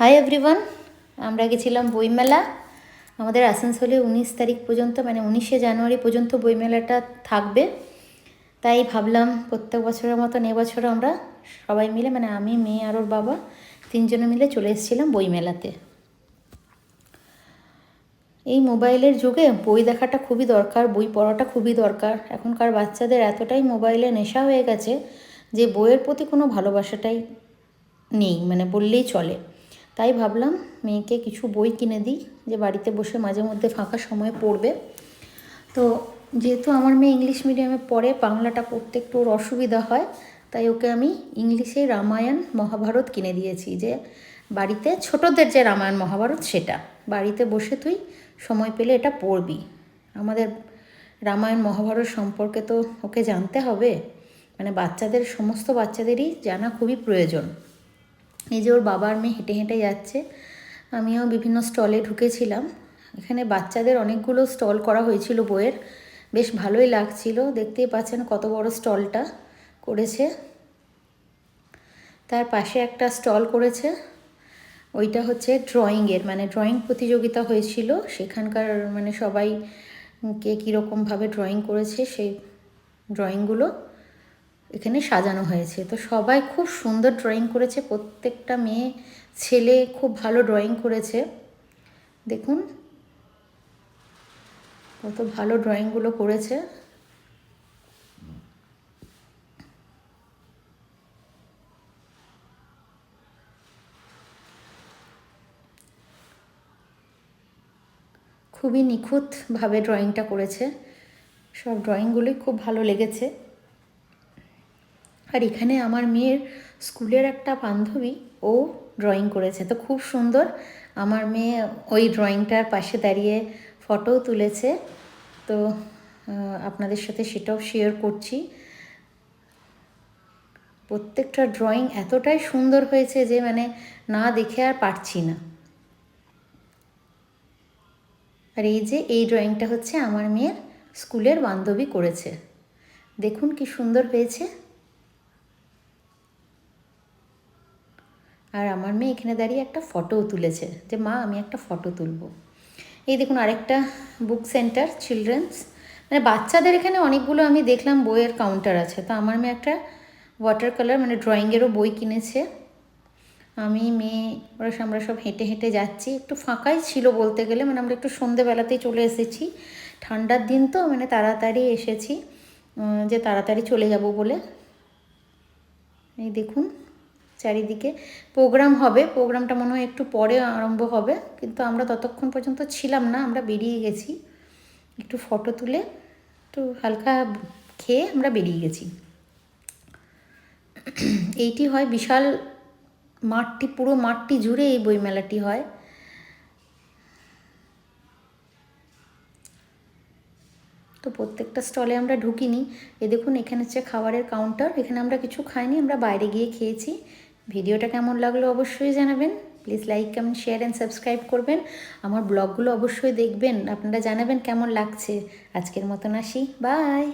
Hi everyone, আমরা গেছিলাম বইমেলা। আমাদের আসানসোলে 19 তারিখ পর্যন্ত, মানে 19শে জানুয়ারি পর্যন্ত বইমেলাটা থাকবে। তাই ভাবলাম প্রত্যেক বছরের মতন এবছর আমরা সবাই মিলে, মানে আমি, মেয়ে আর ওর বাবা, তিনজনে মিলে চলে এসেছিলাম বইমেলাতে। এই মোবাইলের যুগে বই দেখাটা খুবই দরকার, বই পড়াটা খুবই দরকার। এখনকার বাচ্চাদের এতটাই মোবাইলে নেশা হয়ে গেছে যে বইয়ের প্রতি কোনো ভালোবাসাটাই নেই, মানে বললেই চলে। তাই ভাবলাম মেয়েকে কিছু বই কিনে দিই, যে বাড়িতে বসে মাঝে মধ্যে ফাঁকা সময়ে পড়বে। তো যেহেতু আমার মেয়ে ইংলিশ মিডিয়ামে পড়ে, বাংলাটা পড়তে একটু ওর অসুবিধা হয়, তাই ওকে আমি ইংলিশে রামায়ণ মহাভারত কিনে দিয়েছি, যে বাড়িতে ছোটদের যে রামায়ণ মহাভারত সেটা বাড়িতে বসে তুই সময় পেলে এটা পড়বি। আমাদের রামায়ণ মহাভারত সম্পর্কে তো ওকে জানতে হবে, মানে বাচ্চাদের, সমস্ত বাচ্চাদেরই জানা খুবই প্রয়োজন। এই যে ওর বাবার মেয়ে হেঁটে হেঁটে যাচ্ছে, আমিও বিভিন্ন স্টলে ঢুকেছিলাম। এখানে বাচ্চাদের অনেকগুলো স্টল করা হয়েছিল বইয়ের, বেশ ভালোই লাগছিল। দেখতেই পাচ্ছেন কত বড় স্টলটা করেছে। তার পাশে একটা স্টল করেছে, ওইটা হচ্ছে ড্রয়িংয়ের, মানে ড্রয়িং প্রতিযোগিতা হয়েছিল সেখানকার, মানে সবাই কে কীরকমভাবে ড্রয়িং করেছে সেই ড্রয়িংগুলো এখানে সাজানো হয়েছে। তো সবাই খুব সুন্দর ড্রয়িং করেছে, প্রত্যেকটা মেয়ে ছেলে খুব ভালো ড্রয়িং করেছে। দেখুন কত ভালো ড্রয়িংগুলো করেছে। খুবই নিখুঁতভাবে ড্রয়িংটা করেছে, সব ড্রয়িংগুলোই খুব ভালো লেগেছে। আর এখানে আমার মেয়ের স্কুলের একটা বান্ধবী, ও ড্রয়িং করেছে, তো খুব সুন্দর। আমার মেয়ে ওই ড্রয়িংটার পাশে দাঁড়িয়ে ফটোও তুলেছে, তো আপনাদের সাথে সেটাও শেয়ার করছি। প্রত্যেকটা ড্রয়িং এতটাই সুন্দর হয়েছে যে মানে না দেখে আর পারছি না। আর এই যে এই ড্রয়িংটা হচ্ছে আমার মেয়ের স্কুলের বান্ধবী করেছে, দেখুন কি সুন্দর হয়েছে। আর আমার মেয়ে এখানে দাঁড়িয়ে একটা ফটোও তুলেছে, যে মা আমি একটা ফটো তুলব। এই দেখুন আরেকটা বুক সেন্টার, চিলড্রেন্স, মানে বাচ্চাদের এখানে অনেকগুলো আমি দেখলাম বইয়ের কাউন্টার আছে। তো আমার মেয়ে একটা ওয়াটার কালার, মানে ড্রয়িংয়েরও বই কিনেছে। আমি, মেয়ে, আমরা সব হেঁটে হেঁটে যাচ্ছি। একটু ফাঁকাই ছিল বলতে গেলে, মানে আমরা একটু সন্ধেবেলাতেই চলে এসেছি, ঠান্ডার দিন তো, মানে তাড়াতাড়ি এসেছি, যে তাড়াতাড়ি চলে যাব বলে। এই দেখুন চারিদিকে প্রোগ্রাম হবে, প্রোগ্রামটা মনে হয় একটু পরে আরম্ভ হবে, কিন্তু আমরা ততক্ষণ পর্যন্ত ছিলাম না, আমরা বেরিয়ে গেছি একটু ফটো তুলে, একটু হালকা খেয়ে আমরা বেরিয়ে গেছি। এইটি হয় বিশাল মাঠটি, পুরো মাঠটি জুড়ে এই বইমেলাটি হয়। তো প্রত্যেকটা স্টলে আমরা ঢুকিনি। এ দেখুন এখানে হচ্ছে খাবারের কাউন্টার, এখানে আমরা কিছু খাইনি, আমরা বাইরে গিয়ে খেয়েছি। ভিডিওটা কেমন লাগলো অবশ্যই জানাবেন। Please like, comment, share and subscribe করবেন। আমার ব্লগগুলো অবশ্যই দেখবেন, আপনারা জানাবেন কেমন লাগছে। আজকের মতন আসি, বাই।